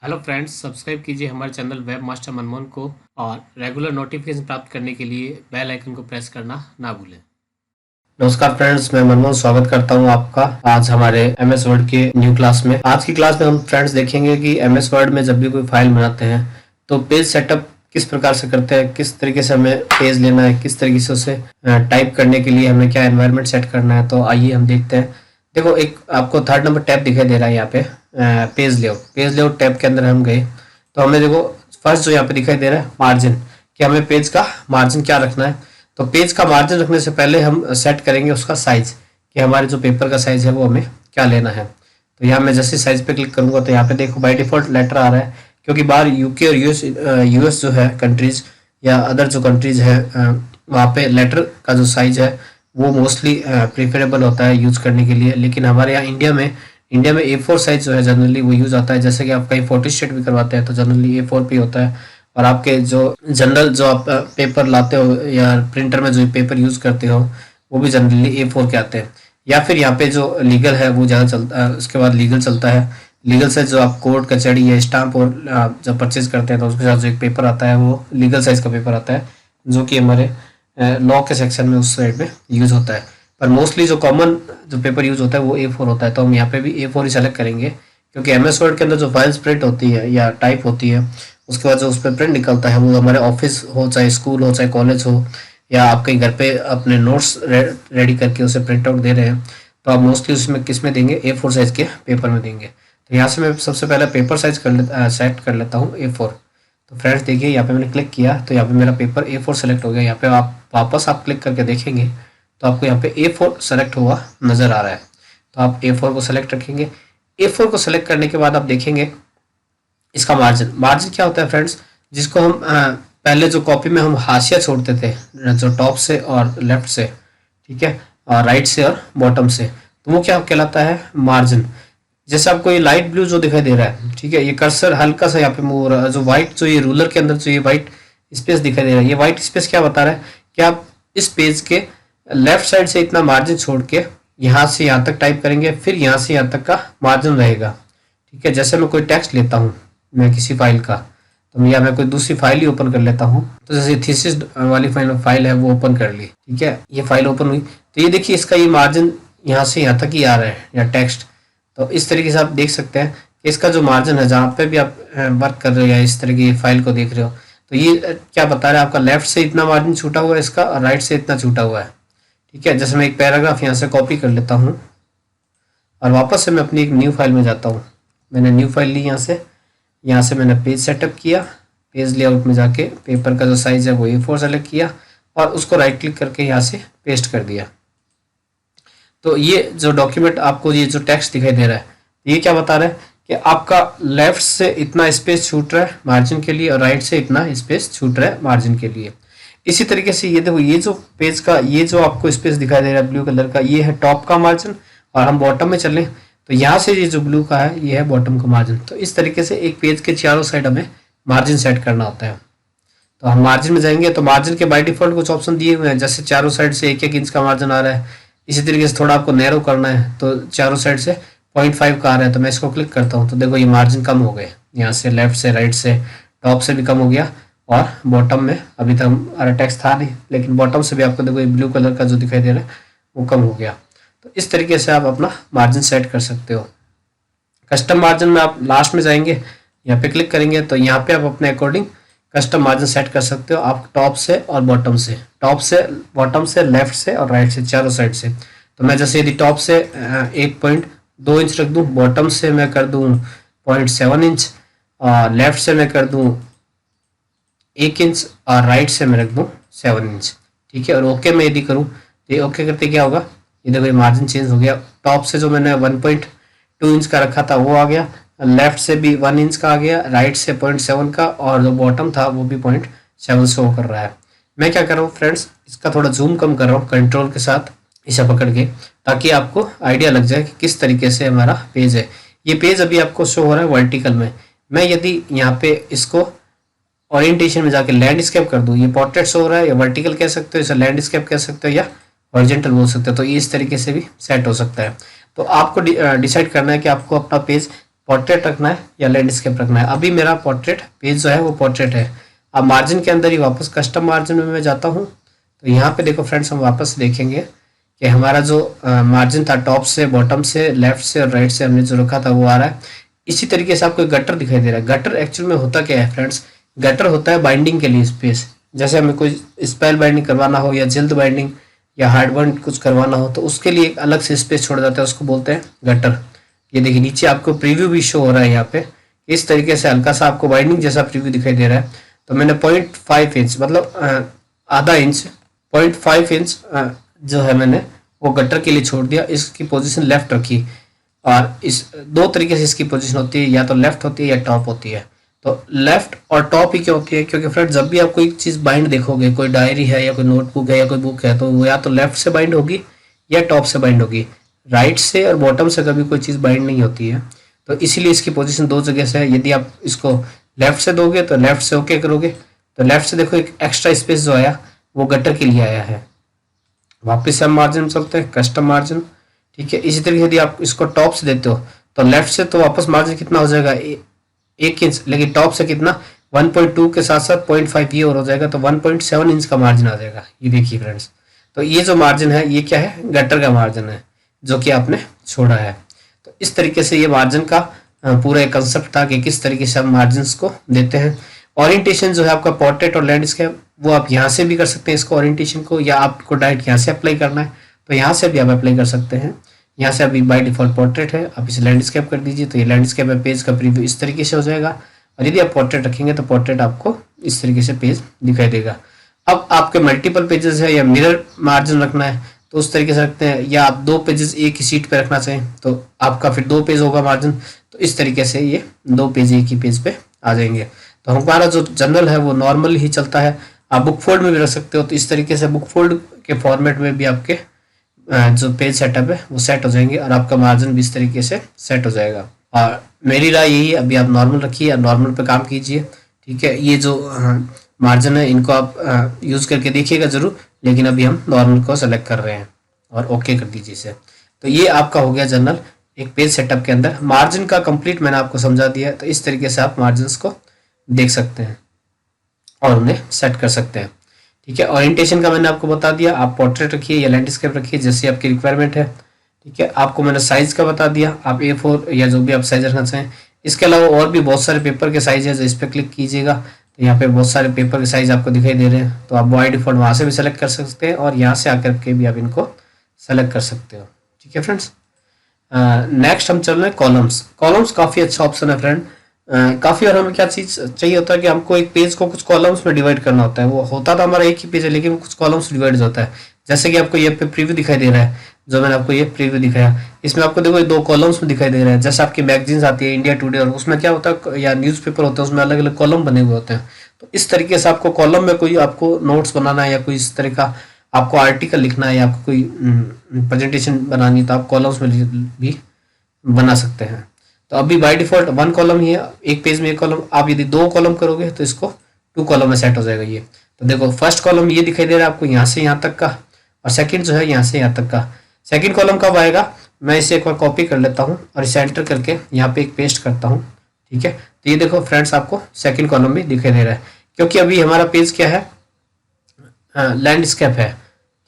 Hello friends, subscribe कीजिए हमारे channel web master Manmohan को और रेगुलर नोटिफिकेशन प्राप्त करने के लिए बेल आइकन को प्रेस करना ना भूलें। नमस्कार फ्रेंड्स, मैं मनमोहन स्वागत करता हूं आपका आज हमारे एमएस वर्ड के न्यू क्लास में। आज की क्लास में हम फ्रेंड्स देखेंगे कि एमएस वर्ड में जब भी कोई फाइल बनाते हैं तो पेज सेटअप किस प्रकार से करते हैं, किस तरीके से हमें पेज लेना है, किस तरीके से उसे टाइप करने के लिए हमें क्या एनवायरनमेंट सेट करना है। तो आइए हम देखते हैं। देखो, एक आपको 3rd नंबर टैब दिखाई दे रहा है यहाँ पे, पेज लेआउट टैब के अंदर हम गए तो हमें देखो फर्स्ट जो यहाँ पे दिखाई दे रहा है मार्जिन, कि हमें पेज का मार्जिन क्या रखना है। तो पेज का मार्जिन रखने से पहले हम सेट करेंगे उसका साइज, कि हमारे जो पेपर का साइज है वो हमें क्या लेना है। तो यहाँ मैं जैसे साइज पे क्लिक करूंगा तो यहाँ पे देखो बाय डिफॉल्ट लेटर आ रहा है, क्योंकि बाहर यूके और यूएस जो है कंट्रीज या अदर जो कंट्रीज है वहाँ पे लेटर का जो साइज है वो मोस्टली प्रीफरेबल होता है यूज करने के लिए। लेकिन हमारे यहाँ इंडिया में A4 साइज जो है जनरली वो यूज आता है। जैसे कि आप कहीं फोटो स्टेट भी करवाते हैं तो जनरली A4 पे होता है, और आपके जो जनरल जो आप पेपर लाते हो या प्रिंटर में जो पेपर यूज करते हो वो भी जनरली A4 के आते हैं। या फिर यहाँ पे जो लीगल है वो ज़्यादा चलता है, उसके बाद लीगल चलता है। लीगल से जो आप कोर्ट कचहरी या स्टाम्प और जब परचेज करते हैं तो उसके साथ जो एक पेपर आता है वो लीगल साइज का पेपर आता है, जो कि हमारे लॉ के सेक्शन में उस साइड में यूज होता है। पर मोस्टली जो कॉमन जो पेपर यूज होता है वो A4 होता है। तो हम यहाँ पे भी A4 ही सेलेक्ट करेंगे, क्योंकि एमएस वर्ड के अंदर जो फाइल्स प्रिंट होती है या टाइप होती है उसके बाद जो उस पर प्रिंट निकलता है वो हमारे ऑफिस हो, चाहे स्कूल हो, चाहे कॉलेज हो, या आप कहीं घर पे अपने नोट्स रेडी करके उसे प्रिंट आउट दे रहे हैं तो आप मोस्टली उसमें किस में देंगे, A4 साइज के पेपर में देंगे। तो यहाँ से मैं सबसे पहले पेपर साइज सेलेक्ट कर लेता हूँ A4। तो फ्रेंड्स देखिए, यहाँ पे मैंने क्लिक किया तो यहाँ पे मेरा पेपर A4 सेलेक्ट हो गया। यहाँ पे आप वापस क्लिक करके देखेंगे तो आपको यहाँ पे A4 सेलेक्ट हुआ नजर आ रहा है। तो आप A4 को सेलेक्ट रखेंगे। A4 को सेलेक्ट करने के बाद आप देखेंगे इसका मार्जिन क्या होता है फ्रेंड्स, जिसको हम पहले जो कॉपी में हम हाशिया छोड़ते थे जो टॉप से और लेफ्ट से, ठीक है, और राइट से और बॉटम से, तो वो क्या कहलाता है, मार्जिन। जैसे आपको ये लाइट ब्लू जो दिखाई दे रहा है, ठीक है, ये कर्सर हल्का सा यहाँ पे मूव हो रहा है। जो व्हाइट जो ये रूलर के अंदर जो ये व्हाइट स्पेस दिखाई दे रहा है, ये व्हाइट स्पेस क्या बता रहा है कि आप इस पेज के लेफ्ट साइड से इतना मार्जिन छोड़ के यहाँ से यहाँ तक टाइप करेंगे, फिर यहाँ से यहाँ तक का मार्जिन रहेगा। ठीक है, जैसे मैं कोई टेक्स्ट लेता हूँ मैं किसी फाइल का, तो मैं कोई दूसरी फाइल ही ओपन कर लेता हूँ। तो जैसे थीसिस वाली फाइल है वो ओपन कर ली, ठीक है, ये फाइल ओपन हुई तो ये देखिए इसका ये मार्जिन यहाँ से यहाँ तक ही आ रहा है, या टेक्स्ट। तो इस तरीके से आप देख सकते हैं कि इसका जो मार्जिन है जहाँ पे भी आप वर्क कर रहे हो या इस तरह की फाइल को देख रहे हो, तो ये क्या बता रहा है, आपका लेफ्ट से इतना मार्जिन छूटा हुआ है इसका और राइट से इतना छूटा हुआ है। ठीक है, जैसे मैं एक पैराग्राफ यहाँ से कॉपी कर लेता हूँ और वापस से मैं अपनी एक न्यू फाइल में जाता हूँ। मैंने न्यू फाइल ली, यहाँ से मैंने पेज सेटअप किया, पेज लेआउट में जाके पेपर का जो साइज है वो A4 सेलेक्ट किया और उसको राइट क्लिक करके यहाँ से पेस्ट कर दिया। तो ये जो डॉक्यूमेंट आपको ये जो टेक्स्ट दिखाई दे रहा है, ये क्या बता रहा है कि आपका लेफ्ट से इतना स्पेस छूट रहा है मार्जिन के लिए और राइट से इतना स्पेस छूट रहा है मार्जिन के लिए। इसी तरीके से ये देखो, ये जो पेज का ये जो आपको स्पेस दिखाई दे रहा है ब्लू कलर का, ये है टॉप का मार्जिन, और हम बॉटम में चलें तो यहाँ से ये जो ब्लू का है ये है बॉटम का मार्जिन। तो इस तरीके से एक पेज के चारों साइड हमें मार्जिन सेट करना होता है। तो हम मार्जिन में जाएंगे तो मार्जिन के बाय डिफॉल्ट कुछ ऑप्शन दिए हुए हैं, जैसे चारों साइड से 1-1 इंच का मार्जिन आ रहा है। इसी तरीके से थोड़ा आपको नैरो करना है तो चारों साइड से 0.5 का आ रहा है, तो मैं इसको क्लिक करता हूँ तो देखो ये मार्जिन कम हो गए, यहाँ से लेफ्ट से राइट से टॉप से भी कम हो गया, और बॉटम में अभी तक हमारा टेक्स्ट था नहीं लेकिन बॉटम से भी आपको देखो ये ब्लू कलर का जो दिखाई दे रहा है वो कम हो गया। तो इस तरीके से आप अपना मार्जिन सेट कर सकते हो। कस्टम मार्जिन में आप लास्ट में जाएंगे, यहाँ पे क्लिक करेंगे तो यहाँ पे आप अपने अकॉर्डिंग कस्टम मार्जिन सेट कर सकते हो, आप टॉप से और बॉटम से, टॉप से बॉटम से लेफ्ट से और राइट से चारों साइड से। तो मैं जैसे यदि टॉप से 1.2 इंच रख दूँ, बॉटम से मैं कर दूँ 0.7 इंच, और लेफ्ट से मैं कर दूँ 1 इंच और राइट से मैं रख दूँ 7 इंच। ठीक है, और ओके मैं यदि करूँ तो ये ओके करते क्या होगा, ये देखो ये मार्जिन चेंज हो गया। टॉप से जो मैंने 1.2 इंच का रखा था वो आ गया, लेफ्ट से भी 1 इंच का आ गया, राइट से 0.7 का, और जो बॉटम था वो भी 0.7 शो कर रहा है। मैं क्या कर रहा हूँ फ्रेंड्स, इसका थोड़ा जूम कम कर रहा हूँ कंट्रोल के साथ इसे पकड़ के, ताकि आपको आइडिया लग जाए कि किस तरीके से हमारा पेज है। ये पेज अभी आपको शो हो रहा है वर्टिकल में। मैं यदि यहाँ पे इसको ओरिएंटेशन में जाके लैंडस्केप कर दूं, ये पोर्ट्रेट शो हो रहा है, या वर्टिकल कह सकते हो, इसे लैंडस्केप कह सकते हो, या हॉरिजॉन्टल बोल सकते हो। तो ये इस तरीके से भी सेट हो सकता है। तो आपको डिसाइड करना है कि आपको अपना पेज पोर्ट्रेट रखना है या लैंडस्केप रखना है। अभी मेरा पोर्ट्रेट पेज जो है वो पोर्ट्रेट है। अब मार्जिन के अंदर ही वापस कस्टम मार्जिन में मैं जाता हूँ। तो यहाँ पे देखो फ्रेंड्स, हम वापस देखेंगे कि हमारा जो मार्जिन था टॉप से, बॉटम से, लेफ्ट से और राइट से हमने जो रखा था वो आ रहा है। इसी तरीके से आपको एक गटर दिखाई दे रहा है। गटर एक्चुअल में होता क्या है फ्रेंड्स, गटर होता है बाइंडिंग के लिए स्पेस। जैसे हमें कोई स्पेल बाइंडिंग करवाना हो या जिल्द बाइंडिंग या हार्ड बाइंड कुछ करवाना हो तो उसके लिए एक अलग से स्पेस छोड़ जाता है, उसको बोलते हैं गटर। ये देखिए नीचे आपको प्रीव्यू भी शो हो रहा है यहाँ पे। इस तरीके से हल्का सा आपको बाइंडिंग जैसा प्रीव्यू दिखाई दे रहा है। तो मैंने 0.5 इंच मतलब आधा इंच 0.5 इंच जो है मैंने वो गटर के लिए छोड़ दिया। इसकी पोजीशन लेफ्ट रखी और इस दो तरीके से इसकी पोजीशन होती है, या तो लेफ्ट होती है या टॉप होती है। तो लेफ्ट और टॉप ही क्यों होती है, क्योंकि फ्रेंड जब भी आप कोई चीज़ बाइंड देखोगे, कोई डायरी है या कोई नोटबुक है या कोई बुक है, तो वो या तो लेफ्ट से बाइंड होगी या टॉप से बाइंड होगी। राइट से और बॉटम से कभी कोई चीज़ बाइंड नहीं होती है। तो इसीलिए इसकी पोजीशन दो जगह से है। यदि आप इसको लेफ्ट से दोगे तो लेफ्ट से ओके करोगे, तो लेफ्ट से देखो एक एक्स्ट्रा स्पेस जो आया वो गटर के लिए आया है। वापस से हम मार्जिन में चलते हैं, कस्टम मार्जिन। ठीक है, इसी तरीके से यदि आप इसको टॉप से देते हो तो लेफ्ट से तो वापस मार्जिन कितना हो जाएगा 1 इंच, लेकिन टॉप से कितना 1.2 के साथ साथ 0.5 ये और हो जाएगा, तो 1.7 इंच का मार्जिन आ जाएगा। ये देखिए फ्रेंड्स, तो ये जो मार्जिन है ये क्या है, गटर का मार्जिन है जो कि आपने छोड़ा है। तो इस तरीके से ये मार्जिन का पूरा एक कंसेप्ट था कि किस तरीके से हम मार्जिन को देते हैं। ओरिएंटेशन जो है आपका पोर्ट्रेट और लैंडस्केप, वो आप यहाँ से भी कर सकते हैं इसको ओरिएंटेशन को, या आपको डायरेक्ट यहाँ से अप्लाई करना है तो यहाँ से भी आप अप्लाई कर सकते हैं। यहाँ से अभी बाय डिफॉल्ट पोर्ट्रेट है, आप इसे लैंडस्केप कर दीजिए तो ये लैंडस्केप है, पेज का प्रीव्यू इस तरीके से हो जाएगा। और यदि आप पोर्ट्रेट रखेंगे तो पोर्ट्रेट आपको इस तरीके से पेज दिखाई देगा। अब आपके मल्टीपल पेजेस है या मिरर मार्जिन रखना है तो उस तरीके से रखते हैं, या आप 2 पेजेस एक ही शीट पे रखना चाहें तो आपका फिर 2 पेज होगा मार्जिन। तो इस तरीके से ये 2 पेज एक ही पेज पे आ जाएंगे। तो हमारा जो जनरल है वो नॉर्मल ही चलता है। आप बुक फोल्ड में भी रख सकते हो, तो इस तरीके से बुक फोल्ड के फॉर्मेट में भी आपके जो पेज सेटअप है वो सेट हो जाएंगे और आपका मार्जिन भी इस तरीके से सेट हो जाएगा। और मेरी राय यही है, अभी आप नॉर्मल रखिए और नॉर्मल पे काम कीजिए। ठीक है, ये जो मार्जिन है इनको आप यूज़ करके देखिएगा ज़रूर, लेकिन अभी हम नॉर्मल को सेलेक्ट कर रहे हैं और ओके कर दीजिए इसे। तो ये आपका हो गया जनरल एक पेज सेटअप के अंदर। मार्जिन का कंप्लीट मैंने आपको समझा दिया है, तो इस तरीके से आप मार्जिन को देख सकते हैं और उन्हें सेट कर सकते हैं। ठीक है, ओरिएंटेशन का मैंने आपको बता दिया, आप पोर्ट्रेट रखिए या लैंडस्केप रखिए जैसे आपकी रिक्वायरमेंट है। ठीक है, आपको मैंने साइज़ का बता दिया, आप A4 या जो भी आप साइज रखना चाहें। इसके अलावा और भी बहुत सारे पेपर के साइज है, जो इस पर क्लिक कीजिएगा तो यहाँ पे बहुत सारे पेपर के साइज आपको दिखाई दे रहे हैं। तो आप बाय डिफॉल्ट वहाँ से भी सेलेक्ट कर सकते हैं और यहाँ से आकर के भी आप इनको सेलेक्ट कर सकते हो। ठीक है फ्रेंड्स, नेक्स्ट हम चल रहे हैं कॉलम्स। कॉलम्स काफ़ी अच्छा ऑप्शन है फ्रेंड। काफ़ी बार हमें क्या चीज़ चाहिए होता है कि हमको एक पेज को कुछ कॉलम्स में डिवाइड करना होता है। वो होता तो हमारा एक ही पेज है, लेकिन वो कुछ कॉलम्स डिवाइड होता है। जैसे कि आपको ये पे प्रीव्यू दिखाई दे रहा है, जो मैंने आपको ये प्रीव्यू दिखाया, इसमें आपको देखो 2 कॉलम्स में दिखाई दे रहा है। जैसे आपकी मैगजीन्स आती है इंडिया टुडे, और उसमें क्या होता है या न्यूज़पेपर होते हैं, उसमें अलग अलग कॉलम बने हुए होते हैं। तो इस तरीके से आपको कॉलम में कोई आपको नोट्स बनाना है या कोई इस तरह का आपको आर्टिकल लिखना है या आपको कोई प्रेजेंटेशन बनानी है, तो आप कॉलम्स में भी बना सकते हैं। तो अभी बाय डिफॉल्ट 1 कॉलम ही है, एक पेज में 1 कॉलम। आप यदि 2 कॉलम करोगे तो इसको 2 कॉलम में सेट हो जाएगा ये। तो देखो फर्स्ट कॉलम ये दिखाई दे रहा है आपको यहाँ से यहाँ तक का, और सेकंड जो है यहाँ से यहाँ तक का। सेकंड कॉलम कब आएगा, मैं इसे एक बार कॉपी कर लेता हूँ और इसे एंटर करके यहाँ पे एक पेस्ट करता हूँ। ठीक है, तो ये देखो फ्रेंड्स आपको सेकंड कॉलम भी दिखाई दे रहा है, क्योंकि अभी हमारा पेज क्या है, लैंडस्केप है।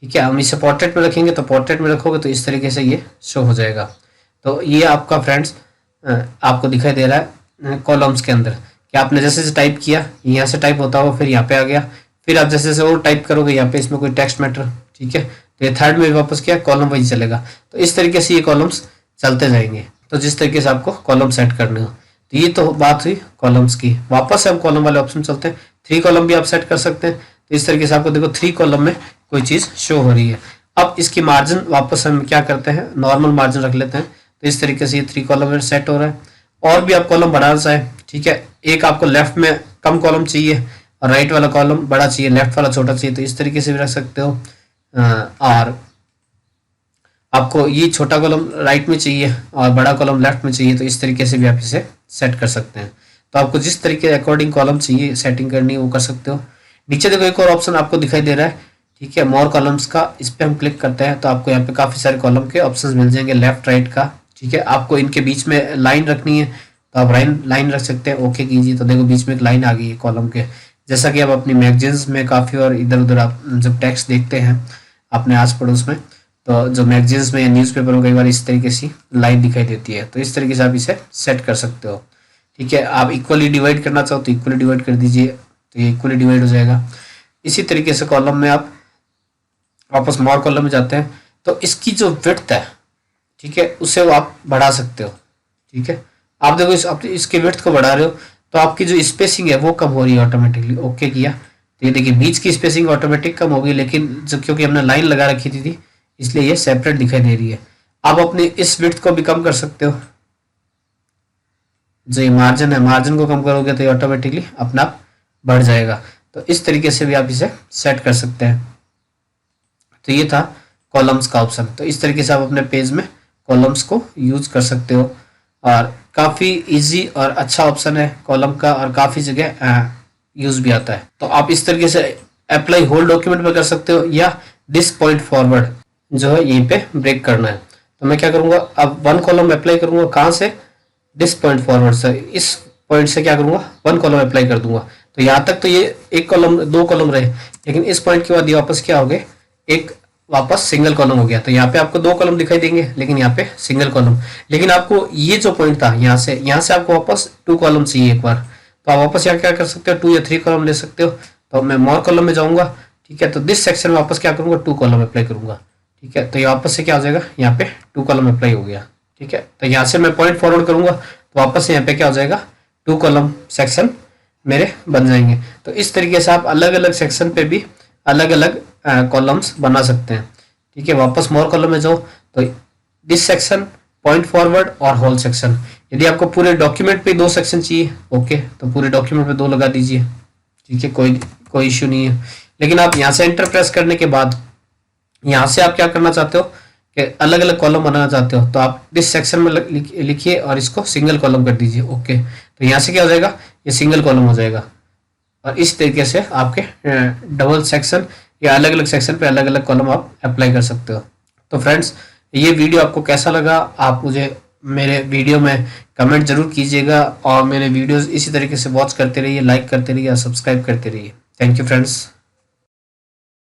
ठीक है, हम इसे पोर्ट्रेट में रखेंगे तो पोर्ट्रेट में रखोगे तो इस तरीके से ये शो हो जाएगा। तो ये आपका फ्रेंड्स आपको दिखाई दे रहा है कॉलम्स के अंदर कि आपने जैसे जैसे टाइप किया यहाँ से टाइप होता हुआ फिर यहाँ पे आ गया, फिर आप जैसे जैसे और टाइप करोगे यहाँ पे इसमें कोई टेक्स्ट मैटर। ठीक है, तो ये थर्ड में वापस क्या कॉलम वाइज चलेगा। तो इस तरीके से ये कॉलम्स चलते जाएंगे, तो जिस तरीके से आपको कॉलम सेट करने हो। तो ये तो बात हुई कॉलम्स की। वापस से हम कॉलम वाले ऑप्शन चलते हैं, 3 कॉलम भी आप सेट कर सकते हैं। तो इस तरीके से आपको देखो 3 कॉलम में कोई चीज़ शो हो रही है। अब इसकी मार्जिन वापस हम क्या करते हैं, नॉर्मल मार्जिन रख लेते हैं। तो इस तरीके से ये 3 कॉलम में सेट हो रहा है। और भी आप कॉलम बढ़ाना चाहें, ठीक है, एक आपको लेफ्ट में कम कॉलम चाहिए और राइट वाला कॉलम बड़ा चाहिए, लेफ्ट वाला छोटा चाहिए, तो इस तरीके से भी रख सकते हो। और आपको ये छोटा कॉलम राइट में चाहिए और बड़ा कॉलम लेफ्ट में चाहिए, तो इस तरीके से भी आप इसे सेट कर सकते हैं। तो आपको जिस तरीके अकॉर्डिंग कॉलम चाहिए सेटिंग करनी है वो कर सकते हो। नीचे देखो एक और ऑप्शन आपको दिखाई दे रहा है, ठीक है, मोर कॉलम्स का। इस पर हम क्लिक करते हैं तो आपको यहाँ पे काफ़ी सारे कॉलम के ऑप्शंस मिल जाएंगे लेफ्ट राइट का। ठीक है, आपको इनके बीच में लाइन रखनी है तो आप लाइन लाइन रख सकते हैं, ओके कीजिए तो देखो बीच में एक लाइन आ गई है कॉलम के। जैसा कि आप अपनी मैगजीन्स में काफ़ी और इधर उधर आप जब टेक्स्ट देखते हैं अपने आस पड़ोस में, तो जो मैगजीन्स में या न्यूज़पेपर में कई बार इस तरीके से लाइन दिखाई देती है, तो इस तरीके से आप इसे सेट कर सकते हो। ठीक है, आप इक्वली डिवाइड करना चाहो तो इक्वली डिवाइड कर दीजिए, तो ये इक्वली डिवाइड हो जाएगा। इसी तरीके से कॉलम में आप वापस मोर कॉलम में जाते हैं तो इसकी जो विड्थ है, ठीक है, उसे वो आप बढ़ा सकते हो। ठीक है, आप देखो आप इसके विड्थ को बढ़ा रहे हो तो आपकी जो स्पेसिंग है वो कम हो रही है ऑटोमेटिकली। ओके किया तो ये देखिए बीच की स्पेसिंग ऑटोमेटिक कम हो गई, लेकिन जब क्योंकि हमने लाइन लगा रखी थी इसलिए ये सेपरेट दिखाई दे रही है। आप अपने इस विड्थ को भी कम कर सकते हो, जो ये मार्जिन है मार्जिन को कम करोगे तो ये ऑटोमेटिकली अपना आप बढ़ जाएगा। तो इस तरीके से भी आप इसे सेट कर सकते हैं। तो ये था कॉलम्स का ऑप्शन। तो इस तरीके से आप अपने पेज में कॉलम्स को यूज कर सकते हो और काफ़ी इजी और अच्छा ऑप्शन है कॉलम का, और काफ़ी जगह यूज भी आता है। तो आप इस तरीके से अप्लाई होल डॉक्यूमेंट पे कर सकते हो, या दिस पॉइंट फॉरवर्ड जो है यहीं पे ब्रेक करना है। तो मैं क्या करूंगा, अब वन कॉलम अप्लाई करूंगा, कहाँ से, दिस पॉइंट फॉरवर्ड से, इस पॉइंट से क्या करूंगा वन कॉलम अप्लाई कर दूंगा। तो यहाँ तक तो ये एक कॉलम दो कॉलम रहे, लेकिन इस पॉइंट के बाद ये वापस क्या हो गए, एक वापस सिंगल कॉलम हो गया। तो यहाँ पे आपको दो कॉलम दिखाई देंगे, लेकिन यहाँ पे सिंगल कॉलम। लेकिन आपको ये जो पॉइंट था यहाँ से आपको वापस टू कॉलम चाहिए एक बार, तो आप वापस यहाँ क्या कर सकते हो, 2 या 3 कॉलम ले सकते हो। तो मैं मोर कॉलम में जाऊंगा, ठीक है, तो दिस सेक्शन में वापस क्या करूंगा, 2 कॉलम अप्लाई करूंगा। ठीक है, तो ये वापस से क्या हो जाएगा, यहाँ पे 2 कॉलम अप्लाई हो गया। ठीक है, तो यहाँ से मैं पॉइंट फॉरवर्ड करूंगा तो वापस से यहाँ पे क्या हो जाएगा, 2 कॉलम सेक्शन मेरे बन जाएंगे। तो इस तरीके से आप अलग अलग सेक्शन पे भी अलग अलग कॉलम्स बना सकते हैं। ठीक है, वापस मोर कॉलम में जाओ तो दिस सेक्शन, पॉइंट फॉरवर्ड और होल सेक्शन। यदि आपको पूरे डॉक्यूमेंट पे 2 सेक्शन चाहिए, ओके, तो पूरे डॉक्यूमेंट पे 2 लगा दीजिए। ठीक है, कोई इश्यू नहीं है। लेकिन आप यहाँ से एंटर प्रेस करने के बाद यहाँ से आप क्या करना चाहते हो कि अलग अलग कॉलम बनाना चाहते हो, तो आप दिस सेक्शन में लिखिए और इसको सिंगल कॉलम कर दीजिए। ओके, तो यहाँ से क्या हो जाएगा, ये सिंगल कॉलम हो जाएगा। और इस तरीके से आपके डबल सेक्शन या अलग अलग सेक्शन पे अलग अलग कॉलम आप अप्लाई कर सकते हो। तो फ्रेंड्स, ये वीडियो आपको कैसा लगा, आप मुझे मेरे वीडियो में कमेंट जरूर कीजिएगा, और मेरे वीडियोस इसी तरीके से वॉच करते रहिए, लाइक करते रहिए और सब्सक्राइब करते रहिए। Thank you friends.